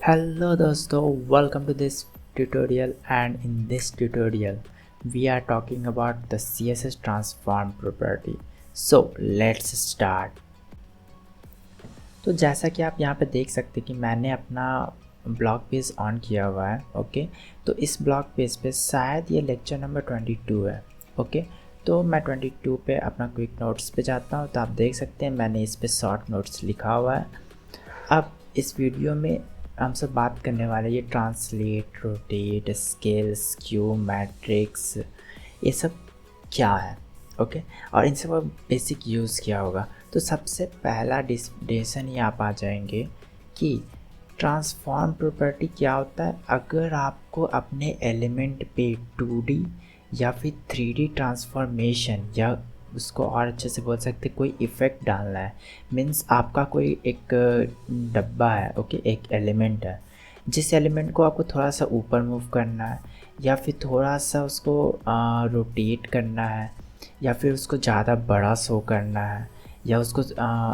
Hello दोस्तों, welcome to this tutorial, and in this tutorial we are talking about the CSS transform property. So let's start. तो जैसा कि आप यहाँ पे देख सकते हैं कि मैंने अपना ब्लॉग पेज ऑन किया हुआ है। ओके, तो इस ब्लॉग पेज पे शायद ये लेक्चर नंबर 22 है। ओके, तो मैं 22 पे अपना क्विक नोट्स पे जाता हूँ। तो आप देख सकते हैं मैंने इस पे शॉर्ट नोट्स लिखा हुआ है। अब इस वीडियो में हम सब बात करने वाले ये translate, rotate, scale, skew, matrix, ये सब क्या है। ओके, और इन सब का बेसिक यूज़ क्या होगा। तो सबसे पहला डिस्कशन ये आप आ जाएंगे कि ट्रांसफॉर्म प्रॉपर्टी क्या होता है। अगर आपको अपने एलिमेंट पे 2D या फिर 3D ट्रांसफॉर्मेशन, या उसको और अच्छे से बोल सकते कोई इफ़ेक्ट डालना है, मीन्स आपका कोई एक डब्बा है। ओके, एक एलिमेंट है, जिस एलिमेंट को आपको थोड़ा सा ऊपर मूव करना है, या फिर थोड़ा सा उसको रोटेट करना है, या फिर उसको ज़्यादा बड़ा शो करना है, या उसको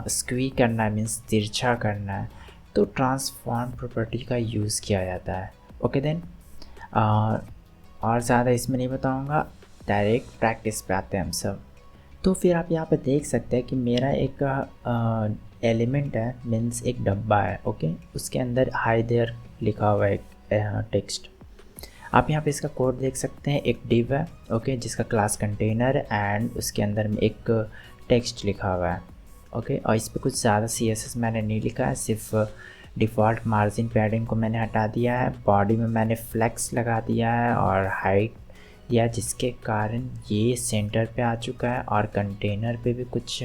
स्क्वी करना है, मीन्स तिरछा करना है, तो ट्रांसफॉर्म प्रॉपर्टी का यूज़ किया जाता है। ओके देन, और ज़्यादा इसमें नहीं बताऊँगा, डायरेक्ट प्रैक्टिस पे आते हैं हम सब। तो फिर आप यहाँ पे देख सकते हैं कि मेरा एक एलिमेंट है, मीन्स एक डब्बा है। ओके, उसके अंदर हाई देयर लिखा हुआ है एक टेक्स्ट। आप यहाँ पे इसका कोड देख सकते हैं। एक डिव है, ओके, जिसका क्लास कंटेनर, एंड उसके अंदर में एक टेक्स्ट लिखा हुआ है। ओके, और इस पर कुछ ज़्यादा CSS मैंने नहीं लिखा है, सिर्फ डिफ़ॉल्ट मार्जिन पैडिंग को मैंने हटा दिया है। बॉडी में मैंने फ्लेक्स लगा दिया है और हाइट दिया, जिसके कारण ये सेंटर पे आ चुका है। और कंटेनर पे भी कुछ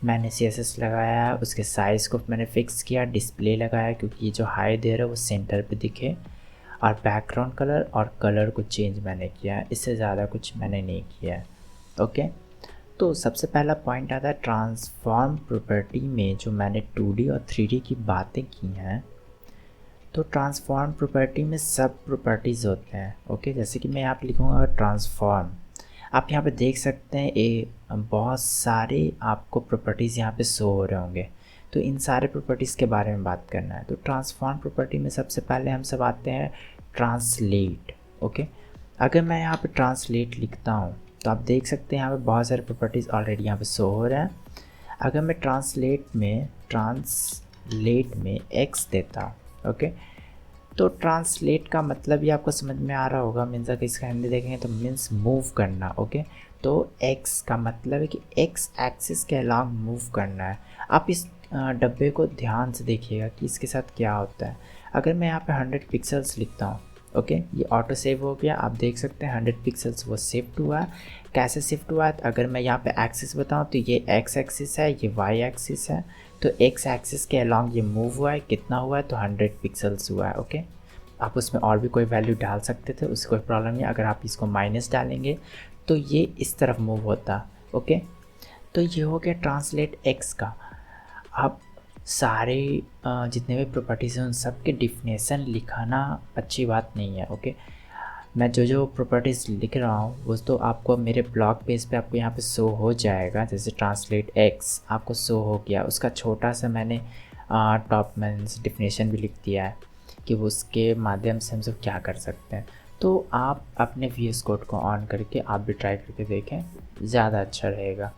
मैंने CSS लगाया है, उसके साइज़ को मैंने फिक्स किया, डिस्प्ले लगाया क्योंकि ये जो हाई दे रहा है वो सेंटर पे दिखे, और बैकग्राउंड कलर और कलर को चेंज मैंने किया है। इससे ज़्यादा कुछ मैंने नहीं किया है। ओके, तो सबसे पहला पॉइंट आता है ट्रांसफॉर्म प्रॉपर्टी में। जो मैंने 2D और 3D की बातें की हैं, तो ट्रांसफॉर्म प्रॉपर्टी में सब प्रॉपर्टीज़ होते हैं। ओके, जैसे कि मैं यहाँ पे लिखूँगा ट्रांसफॉर्म। आप यहाँ पे देख सकते हैं ये बहुत सारे आपको प्रॉपर्टीज़ यहाँ पे शो हो रहे होंगे। तो इन सारे प्रॉपर्टीज़ के बारे में बात करना है। तो ट्रांसफॉर्म प्रॉपर्टी में सबसे पहले हम सब आते हैं ट्रांसलेट। ओके, अगर मैं यहाँ पे ट्रांसलेट लिखता हूँ तो आप देख सकते हैं यहाँ पे बहुत सारे प्रॉपर्टीज़ ऑलरेडी यहाँ पे शो हो रहे हैं। अगर मैं ट्रांसलेट में एक्स देता हूँ, ओके, तो ट्रांसलेट का मतलब ही आपको समझ में आ रहा होगा। मीन्स अगर इसका हिंदी देखेंगे तो मीन्स मूव करना। ओके, तो एक्स का मतलब है कि एक्स एक्सिस के अलॉन्ग मूव करना है। आप इस डब्बे को ध्यान से देखिएगा कि इसके साथ क्या होता है। अगर मैं यहाँ पे 100 पिक्सल्स लिखता हूँ, ओके, ये ऑटो सेव हो गया। आप देख सकते हैं 100 पिक्सल्स वो शिफ्ट हुआ है। कैसे शिफ्ट हुआ है, तो अगर मैं यहाँ पे एक्सिस बताऊँ तो ये एक्स एक्सिस है, ये वाई एक्सिस है। तो एक्स एक्सिस के अलॉन्ग ये मूव हुआ है। कितना हुआ है, तो 100 पिक्सल्स हुआ है। ओके, आप उसमें और भी कोई वैल्यू डाल सकते थे, उससे कोई प्रॉब्लम नहीं। अगर आप इसको माइनस डालेंगे तो ये इस तरफ मूव होता। ओके, तो ये हो गया ट्रांसलेट एक्स का। अब सारे जितने भी प्रॉपर्टीज़ हैं उन सब के डिफिनेशन लिखाना अच्छी बात नहीं है। ओके, मैं जो जो प्रॉपर्टीज़ लिख रहा हूँ वो तो आपको मेरे ब्लॉग पेज पे आपको यहाँ पे शो हो जाएगा। जैसे ट्रांसलेट एक्स आपको शो हो गया, उसका छोटा सा मैंने टॉप में डिफिनेशन भी लिख दिया है कि वो उसके माध्यम से हम सब क्या कर सकते हैं। तो आप अपने VS कोड को ऑन करके आप भी ट्राई करके देखें, ज़्यादा अच्छा रहेगा।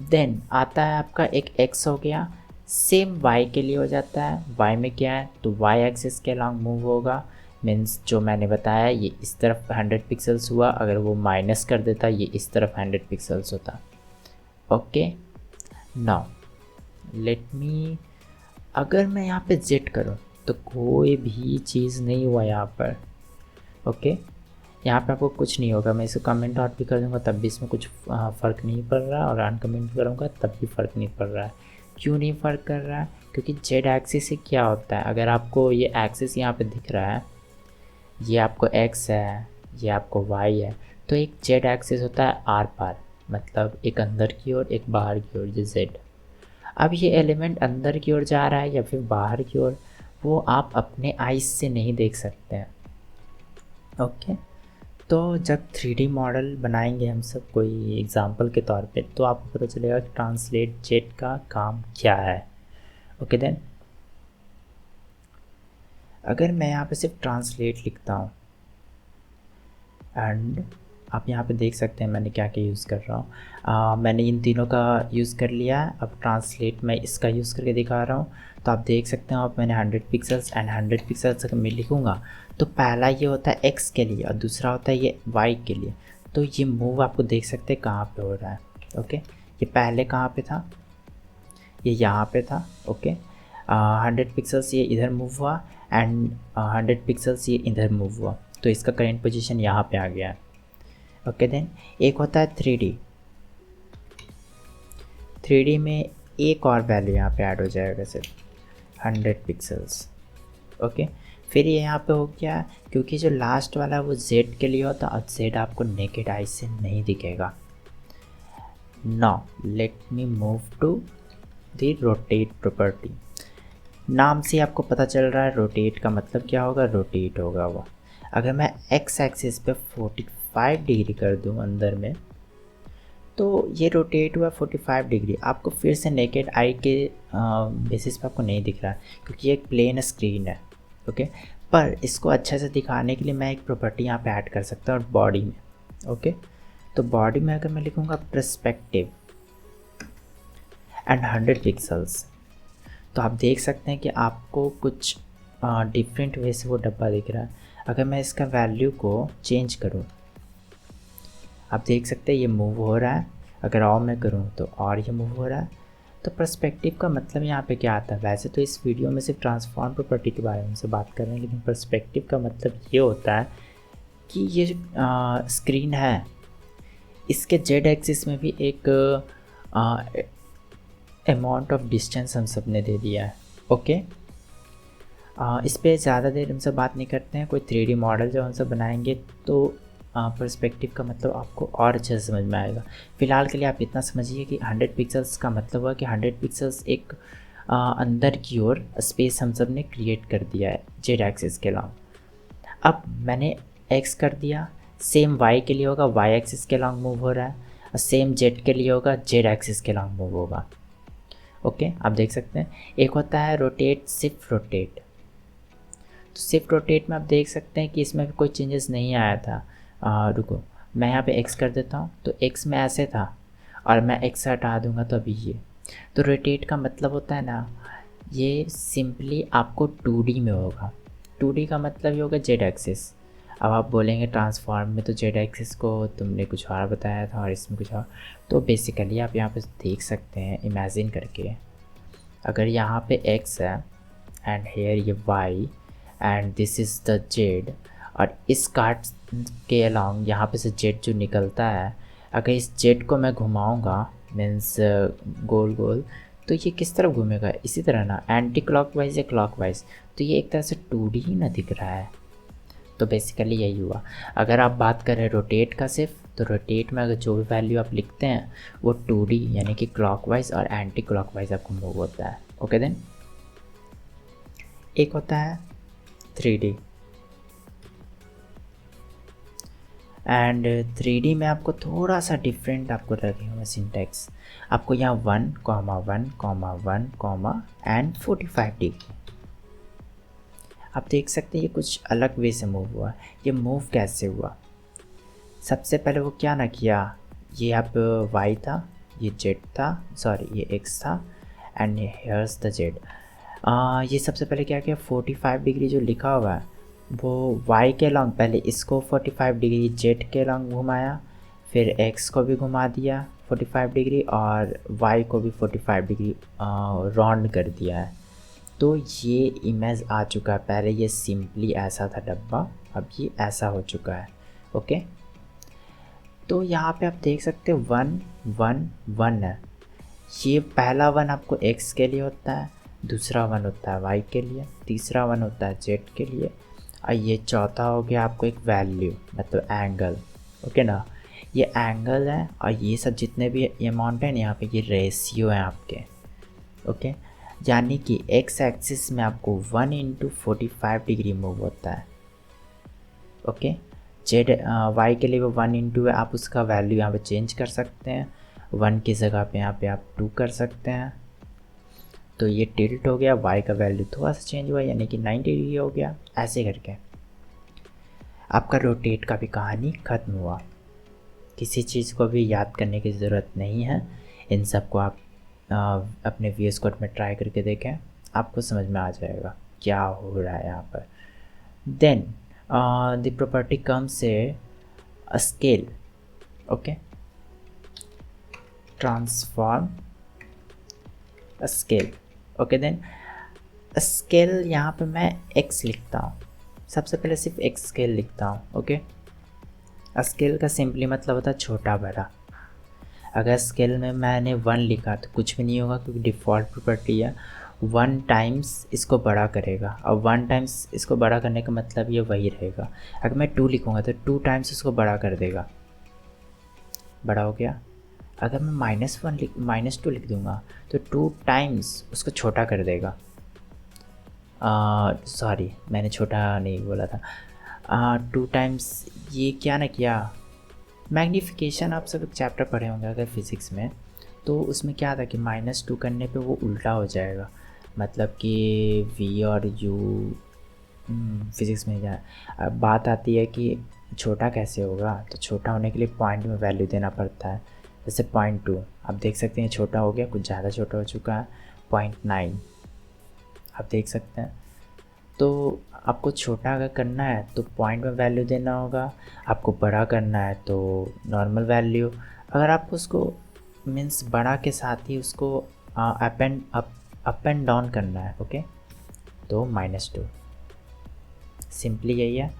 देन आता है आपका एक x हो गया, सेम y के लिए हो जाता है। y में क्या है, तो y एक्सिस के अलॉन्ग मूव होगा। मीन्स जो मैंने बताया ये इस तरफ 100 पिक्सल्स हुआ, अगर वो माइनस कर देता ये इस तरफ 100 पिक्सल्स होता। ओके, नाउ लेट मी, अगर मैं यहाँ पे z करूँ तो कोई भी चीज़ नहीं हुआ यहाँ पर। ओके, यहाँ पे आपको कुछ नहीं होगा। मैं इसे कमेंट आउट भी कर दूँगा तब भी इसमें कुछ फ़र्क नहीं पड़ रहा, और अनकमेंट करूँगा तब भी फ़र्क नहीं पड़ रहा है। क्यों नहीं फ़र्क कर रहा है, क्योंकि जेड एक्सिस से क्या होता है, अगर आपको ये एक्सिस यहाँ पे दिख रहा है, ये आपको एक्स है, ये आपको वाई है, तो एक जेड एक्सिस होता है आर पार, मतलब एक अंदर की ओर एक बाहर की ओर, ये जेड। अब ये एलिमेंट अंदर की ओर जा रहा है या फिर बाहर की ओर, वो आप अपने आइज़ से नहीं देख सकते हैं। ओके, तो जब 3D मॉडल बनाएंगे हम सब कोई एग्जांपल के तौर पे, तो आपको पता चलेगा कि ट्रांसलेट जेट का काम क्या है। ओके देन, अगर मैं यहाँ पे सिर्फ ट्रांसलेट लिखता हूँ एंड आप यहाँ पे देख सकते हैं मैंने क्या क्या यूज़ कर रहा हूँ। मैंने इन तीनों का यूज़ कर लिया है। अब ट्रांसलेट मैं इसका यूज़ करके दिखा रहा हूँ। तो आप देख सकते हैं, अब मैंने 100 पिक्सल्स एंड 100 पिक्सल्स अगर मैं लिखूँगा तो पहला ये होता है x के लिए और दूसरा होता है ये y के लिए। तो ये मूव आपको देख सकते हैं कहाँ पे हो रहा है। ओके, ये पहले कहाँ पे था, ये यहाँ पे था। ओके, 100 पिक्सल्स ये इधर मूव हुआ एंड 100 पिक्सल्स ये इधर मूव हुआ, तो इसका करेंट पोजीशन यहाँ पे आ गया है। ओके देन एक होता है 3D। 3D में एक और वैल्यू यहाँ पे ऐड हो जाएगा सिर्फ 100 पिक्सल्स। ओके, फिर ये यहाँ पे हो गया, क्योंकि जो लास्ट वाला है वो Z के लिए होता है और Z आपको नेकेड आई से नहीं दिखेगा। Now let me move to the rotate property. नाम से आपको पता चल रहा है रोटेट का मतलब क्या होगा, रोटेट होगा वो। अगर मैं x एक्सिस पे 45 डिग्री कर दूं अंदर में, तो ये रोटेट हुआ 45 डिग्री। आपको फिर से नेकेड आई के बेसिस पे आपको नहीं दिख रहा है क्योंकि ये एक प्लेन स्क्रीन है। ओके, पर इसको अच्छे से दिखाने के लिए मैं एक प्रॉपर्टी यहाँ पे ऐड कर सकता हूँ बॉडी में। ओके, तो बॉडी में अगर मैं लिखूँगा पर्सपेक्टिव एंड 100 पिक्सल्स, तो आप देख सकते हैं कि आपको कुछ डिफरेंट वे से वो डब्बा दिख रहा है। अगर मैं इसका वैल्यू को चेंज करूं, आप देख सकते हैं ये मूव हो रहा है। अगर और मैं करूं तो और ये मूव हो रहा है। तो पर्सपेक्टिव का मतलब यहाँ पे क्या आता है, वैसे तो इस वीडियो में सिर्फ ट्रांसफॉर्म प्रॉपर्टी के बारे में से बात कर रहे हैं, लेकिन पर्सपेक्टिव का मतलब ये होता है कि ये स्क्रीन है, इसके जेड एक्सिस में भी एक अमाउंट ऑफ डिस्टेंस हम सब ने दे दिया है। ओके, इस पर ज़्यादा देर हमसे बात नहीं करते हैं। कोई 3D मॉडल जब हम सब बनाएंगे तो पर्सपेक्टिव का मतलब आपको और अच्छे से समझ में आएगा। फ़िलहाल के लिए आप इतना समझिए कि 100 पिक्सल्स का मतलब हुआ कि 100 पिक्सल्स एक अंदर की ओर स्पेस हम सब ने क्रिएट कर दिया है जेड एक्सिस के लॉन्ग। अब मैंने एक्स कर दिया, सेम वाई के लिए होगा, वाई एक्सिस के लॉन्ग मूव हो रहा है, और सेम जेड के लिए होगा, जेड एक्सिस के लॉन्ग मूव होगा। ओके, आप देख सकते हैं एक होता है रोटेट, शिफ्ट रोटेट। तो शिफ्ट रोटेट में आप देख सकते हैं कि इसमें भी कोई चेंजेस नहीं आया था। रुको, मैं यहाँ पे एक्स कर देता हूँ, तो एक्स में ऐसे था और मैं एक्स हटा दूंगा तो अभी ये। तो रोटेट का मतलब होता है ना, ये सिंपली आपको 2D में होगा। 2D का मतलब ये होगा जेड एक्सिस। अब आप बोलेंगे ट्रांसफॉर्म में तो जेड एक्सिस को तुमने कुछ और बताया था और इसमें कुछ और। तो बेसिकली आप यहाँ पे देख सकते हैं, इमेजिन करके, अगर यहाँ पे x है एंड हेयर ये y and this is the z, और इस काट के अलॉन्ग यहाँ पे से z जो निकलता है, अगर इस z को मैं घुमाऊँगा मीन्स गोल गोल, तो ये किस तरफ घूमेगा, इसी तरह ना, एंटी क्लॉकवाइज या क्लॉकवाइज। तो ये एक तरह से 2D ही ना दिख रहा है। तो बेसिकली यही हुआ। अगर आप बात करें रोटेट का सिर्फ, तो रोटेट में अगर जो भी वैल्यू आप लिखते हैं वो 2D यानी कि क्लॉकवाइज और एंटी क्लॉकवाइज आपको मूव होता है। ओके देन एक होता है 3D, एंड 3D में आपको थोड़ा सा डिफरेंट आपको लगेगा सिंटैक्स। आपको यहाँ 1,1,1, एंड 45 डिग्री। आप देख सकते हैं ये कुछ अलग वे से मूव हुआ। ये मूव कैसे हुआ, सबसे पहले वो क्या ना किया, ये अब y था, ये z था, सॉरी ये x था, एंड हेयर्स द z। ये सबसे पहले क्या किया, 45 डिग्री जो लिखा हुआ है वो y के लॉन्ग, पहले इसको 45 डिग्री z के लॉन्ग घुमाया, फिर x को भी घुमा दिया 45 डिग्री और y को भी 45 डिग्री राउंड कर दिया है। तो ये इमेज आ चुका है। पहले ये सिंपली ऐसा था डब्बा, अब ये ऐसा हो चुका है। ओके, तो यहाँ पे आप देख सकते हैं 1 1 1 है। ये पहला 1 आपको x के लिए होता है, दूसरा 1 होता है y के लिए, तीसरा 1 होता है z के लिए, और ये चौथा हो गया आपको एक वैल्यू मतलब एंगल। ओके ना, ये एंगल है, और ये सब जितने भी अमाउंट है ना यहाँ पे ये रेशियो है आपके। ओके, यानी कि x एक्सिस में आपको 1 × 45 डिग्री मूव होता है। ओके, जेड y के लिए वो 1 × है, आप उसका वैल्यू यहाँ पे चेंज कर सकते हैं। 1 की जगह पे यहाँ पे आप 2 कर सकते हैं। तो ये टिल्ट हो गया, y का वैल्यू थोड़ा सा चेंज हुआ यानी कि 90 डिग्री हो गया। ऐसे करके आपका रोटेट का भी कहानी ख़त्म हुआ। किसी चीज़ को भी याद करने की ज़रूरत नहीं है, इन सब को आप अपने VS कोड में ट्राई करके देखें, आपको समझ में आ जाएगा क्या हो रहा है यहाँ पर। देन द प्रॉपर्टी कम्स से scale, okay, transform scale, okay. Then scale यहाँ पे मैं x लिखता हूँ, सबसे पहले सिर्फ x स्केल लिखता हूँ, ओके। स्केल का सिंपली मतलब होता है छोटा बड़ा। अगर स्केल में मैंने 1 लिखा तो कुछ भी नहीं होगा, क्योंकि डिफ़ॉल्ट प्रॉपर्टी है 1 टाइम्स इसको बड़ा करेगा, और 1 टाइम्स इसको बड़ा करने का मतलब ये वही रहेगा। अगर मैं 2 लिखूँगा तो 2 टाइम्स इसको बड़ा कर देगा, बड़ा हो गया। अगर मैं -2 लिख दूँगा तो 2 टाइम्स उसको छोटा कर देगा। सॉरी, मैंने छोटा नहीं बोला था। 2 टाइम्स ये क्या ना किया, मैग्नीफिकेशन आप सब एक चैप्टर पढ़े होंगे अगर फिज़िक्स में, तो उसमें क्या था कि -2 करने पे वो उल्टा हो जाएगा, मतलब कि v और u फिज़िक्स में क्या। अब बात आती है कि छोटा कैसे होगा, तो छोटा होने के लिए पॉइंट में वैल्यू देना पड़ता है। जैसे 0.2 आप देख सकते हैं छोटा हो गया, कुछ ज़्यादा छोटा हो चुका है। 0.9 आप देख सकते हैं। तो आपको छोटा अगर करना है तो पॉइंट में वैल्यू देना होगा, आपको बड़ा करना है तो नॉर्मल वैल्यू। अगर आपको उसको मीन्स बड़ा के साथ ही उसको अप एंड डाउन करना है, ओके, तो -2, सिंपली यही है।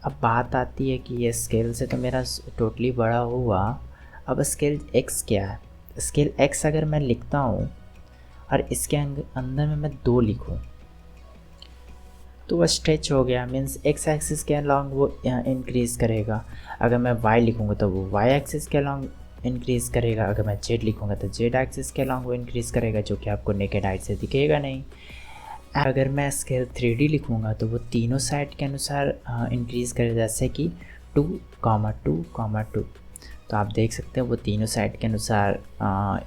अब बात आती है कि ये स्केल से तो मेरा टोटली बड़ा हुआ, अब स्केल x क्या है। स्केल x अगर मैं लिखता हूँ और इसके अंदर में मैं 2 लिखूँ तो वह स्ट्रेच हो गया, मीन्स x एक्सिस के अलॉन्ग वो इंक्रीज़ करेगा। अगर मैं y लिखूँगा तो वो y एक्सिस के अलॉन्ग इंक्रीज़ करेगा। अगर मैं z लिखूँगा तो z एक्सिस के अलॉन्ग वो इंक्रीज़ करेगा, जो कि आपको नेकेड आइट से दिखेगा नहीं। अगर मैं स्केल 3D लिखूँगा तो वो तीनों साइड के अनुसार इंक्रीज़ करेगा, जैसे कि 2, 2, 2। तो आप देख सकते हैं वो तीनों साइड के अनुसार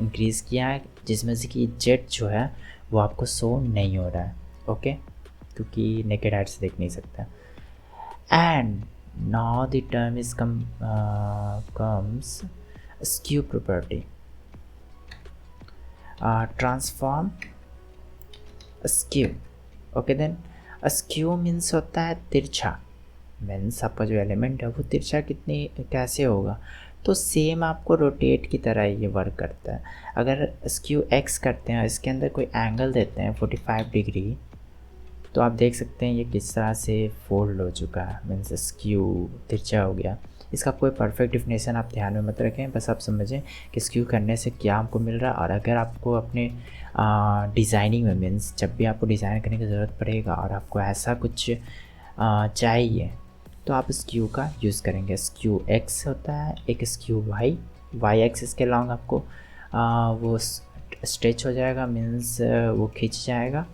इंक्रीज़ किया है, जिसमें से कि z जो है वो आपको शो नहीं हो रहा है, ओके, क्योंकि नेकेड आइट से देख नहीं सकता। And now the term is comes skew property, transform skew, okay. Then skew means होता है तिरछा, मीन्स आपका जो एलिमेंट है वो तिरछा कैसे होगा, तो सेम आपको रोटेट की तरह ये वर्क करता है। अगर स्क्यू x करते हैं, इसके अंदर कोई एंगल देते हैं 45 डिग्री, तो आप देख सकते हैं ये किस तरह से फोल्ड हो चुका है, मीन्स स्क्यू तिरछा हो गया। इसका कोई परफेक्ट डिफिनेशन आप ध्यान में मत रखें, बस आप समझें कि स्क्यू करने से क्या हमको मिल रहा है। और अगर आपको अपने डिज़ाइनिंग में, मीन्स जब भी आपको डिज़ाइन करने की ज़रूरत पड़ेगा और आपको ऐसा कुछ चाहिए, तो आप स्क्यू का यूज़ करेंगे। स्क्यू x होता है, एक स्क्यू y एक्सिस के लॉन्ग आपको वो स्ट्रेच हो जाएगा, मीन्स वो खींच जाएगा।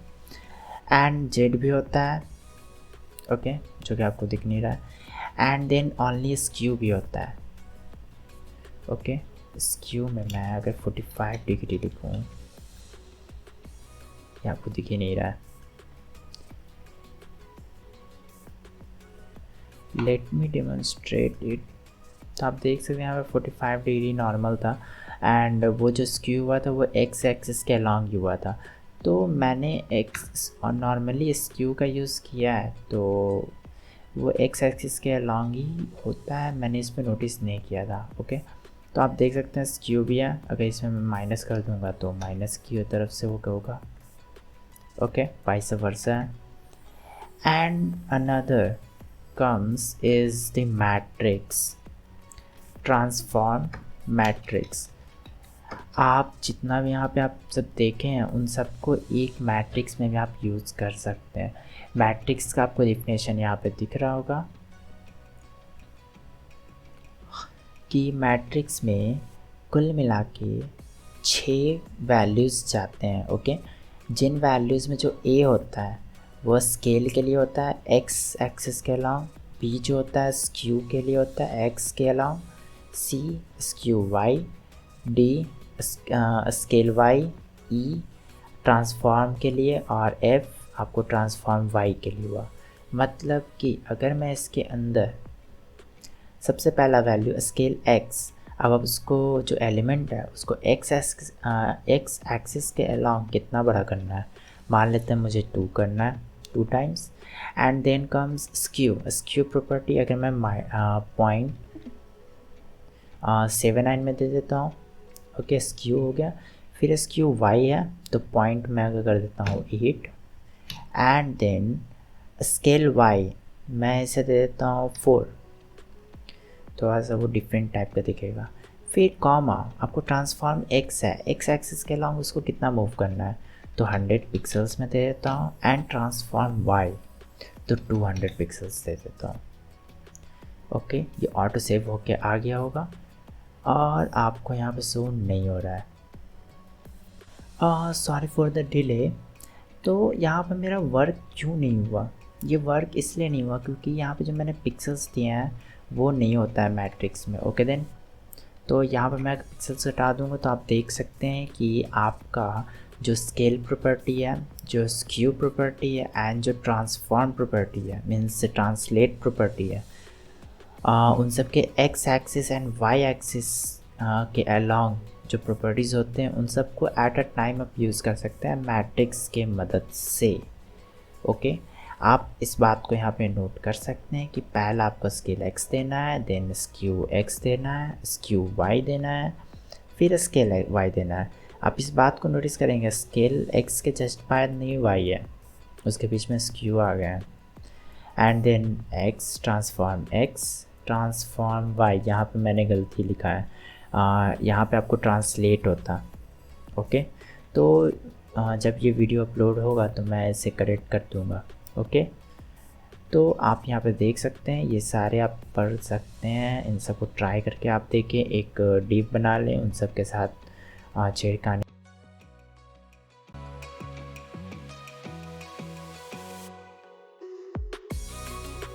एंड z भी होता है, ओके, जो कि आपको दिख नहीं रहा है। एंड देन ओनली स्क्यू भी होता है, ओके। स्क्यू में मैं अगर 45 डिग्री लिखूँ, ये आपको दिख ही नहीं रहा है, लेट मी डेमोन्स्ट्रेट इट। तो आप देख सकते हैं यहाँ पे 45 डिग्री नॉर्मल था, एंड वो जो स्क्यू हुआ था वो x एक्सिस के अलॉन्ग ही हुआ था। तो मैंने x और नॉर्मली स्क्यू का यूज़ किया है, तो वो x एक्सिस के अलॉन्ग ही होता है, मैंने इस पर नोटिस नहीं किया था, ओके। तो आप देख सकते हैं स्क्यू भी है, अगर इसमें मैं माइनस कर दूंगा तो माइनस की तरफ से वो होगा, ओके, वाइस वर्सा है। And another comes is the matrix, transform matrix. आप जितना भी यहाँ पे आप सब देखे हैं उन सबको एक मैट्रिक्स में भी आप यूज़ कर सकते हैं। मैट्रिक्स का आपको डिफिनेशन यहाँ पे दिख रहा होगा कि मैट्रिक्स में कुल मिला के 6 वैल्यूज़ जाते हैं, ओके। जिन वैल्यूज़ में जो a होता है वो स्केल के लिए होता है x एक्सिस के अलॉन्ग, b जो होता है स्क्यू के लिए होता है x के along, c skew y, d scale y, e transform के लिए और F आपको ट्रांसफॉर्म Y के लिए हुआ। मतलब कि अगर मैं इसके अंदर सबसे पहला वैल्यू स्केल x, अब उसको जो एलिमेंट है उसको x एक्सिस के अलोंग कितना बड़ा करना है, मान लेते हैं मुझे 2 करना है, 2 times. And then comes skew property, अगर मैं पॉइंट 79 में दे देता हूँ, ओके स्क्यू हो गया। फिर स्क्यू y है तो पॉइंट मैं अगर कर देता हूँ 8, एंड देन स्केल y मैं इसे दे देता हूँ 4, थोड़ा सा वो डिफरेंट टाइप का दिखेगा। फिर कॉमा आपको ट्रांसफॉर्म x है, x एक्सिस के अलॉन्ग उसको कितना मूव करना है, तो 100 पिक्सल्स में दे देता हूँ। एंड ट्रांसफॉर्म y तो 200 पिक्सल्स दे देता हूँ। ओके, ये ऑटो सेव होके आ गया होगा और आपको यहाँ पे शो नहीं हो रहा है। Sorry for the delay. तो यहाँ पे मेरा वर्क क्यों नहीं हुआ, ये वर्क इसलिए नहीं हुआ क्योंकि यहाँ पे जो मैंने पिक्सल्स दिए हैं वो नहीं होता है मैट्रिक्स में। ओके देन, तो यहाँ पे मैं पिक्सल्स हटा दूँगा तो आप देख सकते हैं कि आपका जो स्केल प्रॉपर्टी है, जो स्क्यू प्रॉपर्टी है एंड जो ट्रांसफॉर्म प्रॉपर्टी है, मीन्स ट्रांसलेट प्रॉपर्टी है, उन सब के X axis and Y axis के अलोंग जो प्रॉपर्टीज़ होते हैं उन सब को एट अ टाइम आप यूज़ कर सकते हैं मैट्रिक्स के मदद से। ओके, आप इस बात को यहाँ पे नोट कर सकते हैं कि पहला आपको स्केल x देना है, देन स्क्यू x देना है, स्क्यू y देना है, फिर स्केल y देना है। आप इस बात को नोटिस करेंगे स्केल x के जस्ट बाद नहीं y है, उसके बीच में स्क्यू आ गया है। And then x transform y, यहाँ पे मैंने गलती लिखा है, यहाँ पे आपको ट्रांसलेट होता। ओके, तो जब ये वीडियो अपलोड होगा तो मैं इसे करेक्ट कर दूँगा। ओके, तो आप यहाँ पे देख सकते हैं, ये सारे आप पढ़ सकते हैं, इन सबको ट्राई करके आप देखें, एक डिप बना लें, उन सब के साथ छेड़खानी